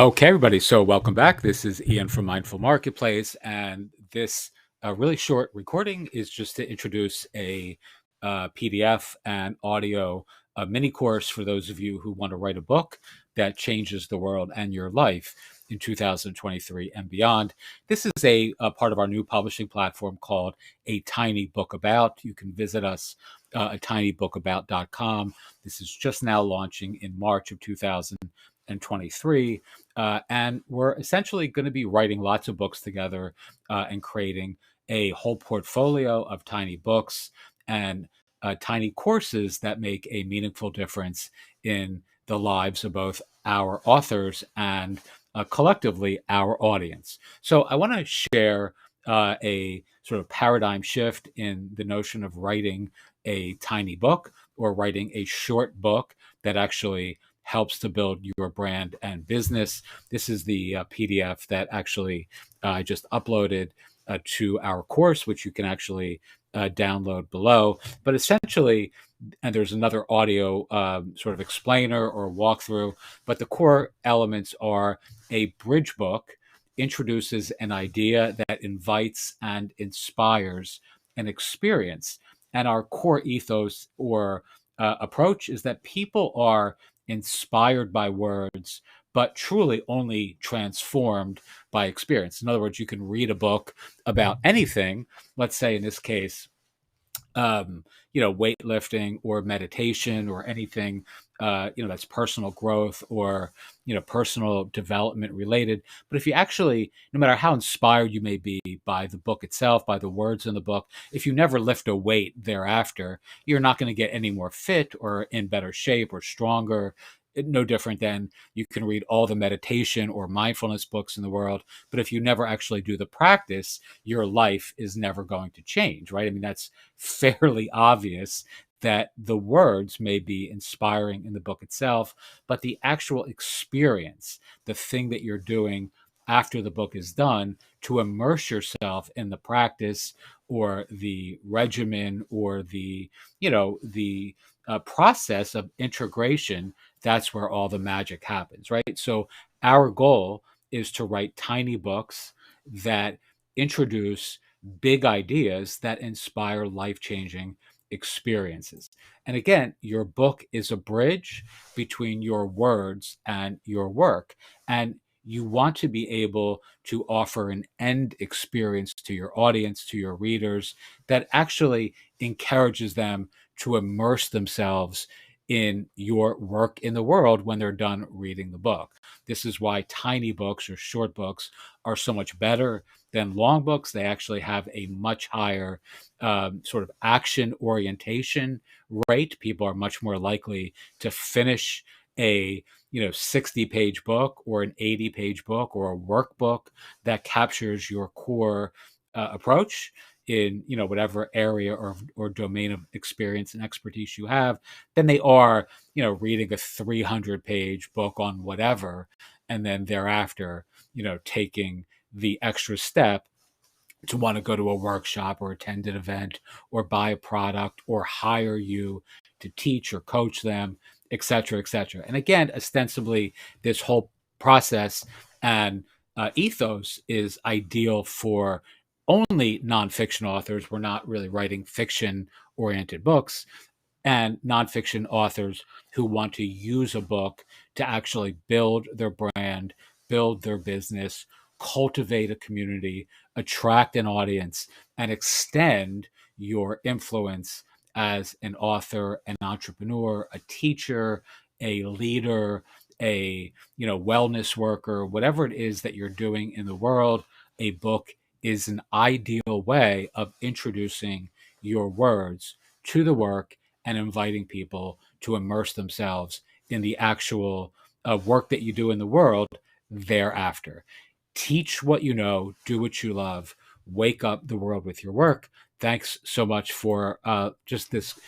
Okay, everybody. So, welcome back. This is Ian from Mindful Marketplace, and this really short recording is just to introduce a PDF and audio mini course for those of you who want to write a book that changes the world and your life in 2023 and beyond. This is a part of our new publishing platform called A Tiny Book About. You can visit us at tinybookabout.com. This is just now launching in March of 2023. And we're essentially going to be writing lots of books together and creating a whole portfolio of tiny books and tiny courses that make a meaningful difference in the lives of both our authors and collectively our audience. So I want to share a sort of paradigm shift in the notion of writing a tiny book or writing a short book that actually helps to build your brand and business. This is the PDF that actually I just uploaded to our course, which you can actually download below. But essentially, and there's another audio sort of explainer or walkthrough, but the core elements are a bridge book introduces an idea that invites and inspires an experience. And our core ethos or approach is that people are inspired by words, but truly only transformed by experience. In other words, you can read a book about anything, let's say in this case, um, weightlifting or meditation or anything, that's personal growth or, personal development related. But if you actually, no matter how inspired you may be by the book itself, by the words in the book, if you never lift a weight thereafter, you're not going to get any more fit or in better shape or stronger. No different than you can read all the meditation or mindfulness books in the world. But if you never actually do the practice, your life is never going to change, right? I mean, that's fairly obvious that the words may be inspiring in the book itself, but the actual experience, the thing that you're doing after the book is done to immerse yourself in the practice or the regimen or the process of integration, that's where all the magic happens, right? So our goal is to write tiny books that introduce big ideas that inspire life-changing experiences. And again, your book is a bridge between your words and your work. And you want to be able to offer an end experience to your audience, to your readers, that actually encourages them to immerse themselves in your work in the world when they're done reading the book. This is why tiny books or short books are so much better than long books. They actually have a much higher sort of action orientation rate. People are much more likely to finish a 60-page book or an 80-page book or a workbook that captures your core approach in whatever area or domain of experience and expertise you have than they are reading a 300-page book on whatever and then thereafter taking the extra step to want to go to a workshop or attend an event or buy a product or hire you to teach or coach them, et cetera, et cetera. And again, ostensibly, this whole process and ethos is ideal for only nonfiction authors. We're not really writing fiction oriented books, and nonfiction authors who want to use a book to actually build their brand, build their business, cultivate a community, attract an audience, and extend your influence as an author, an entrepreneur, a teacher, a leader, a wellness worker, whatever it is that you're doing in the world. A book is an ideal way of introducing your words to the work and inviting people to immerse themselves in the actual work that you do in the world thereafter. Teach what you know, do what you love, wake up the world with your work. Thanks so much for just this,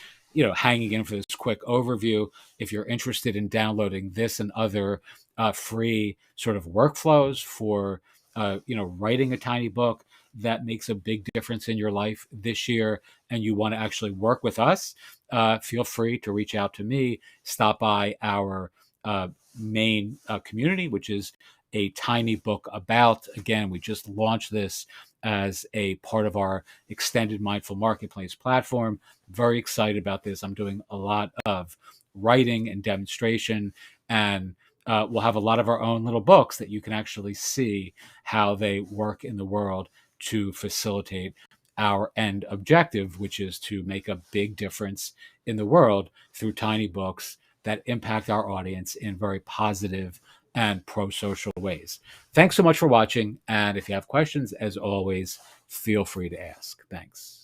hanging in for this quick overview. If you're interested in downloading this and other free sort of workflows for, writing a tiny book that makes a big difference in your life this year, and you want to actually work with us, feel free to reach out to me. Stop by our main community, which is a tiny book about. Again, we just launched this as a part of our extended mindful marketplace platform. Very excited about this. I'm doing a lot of writing and demonstration, and we'll have a lot of our own little books that you can actually see how they work in the world to facilitate our end objective, which is to make a big difference in the world through tiny books that impact our audience in very positive and pro social ways. Thanks so much for watching. And if you have questions, as always, feel free to ask. Thanks.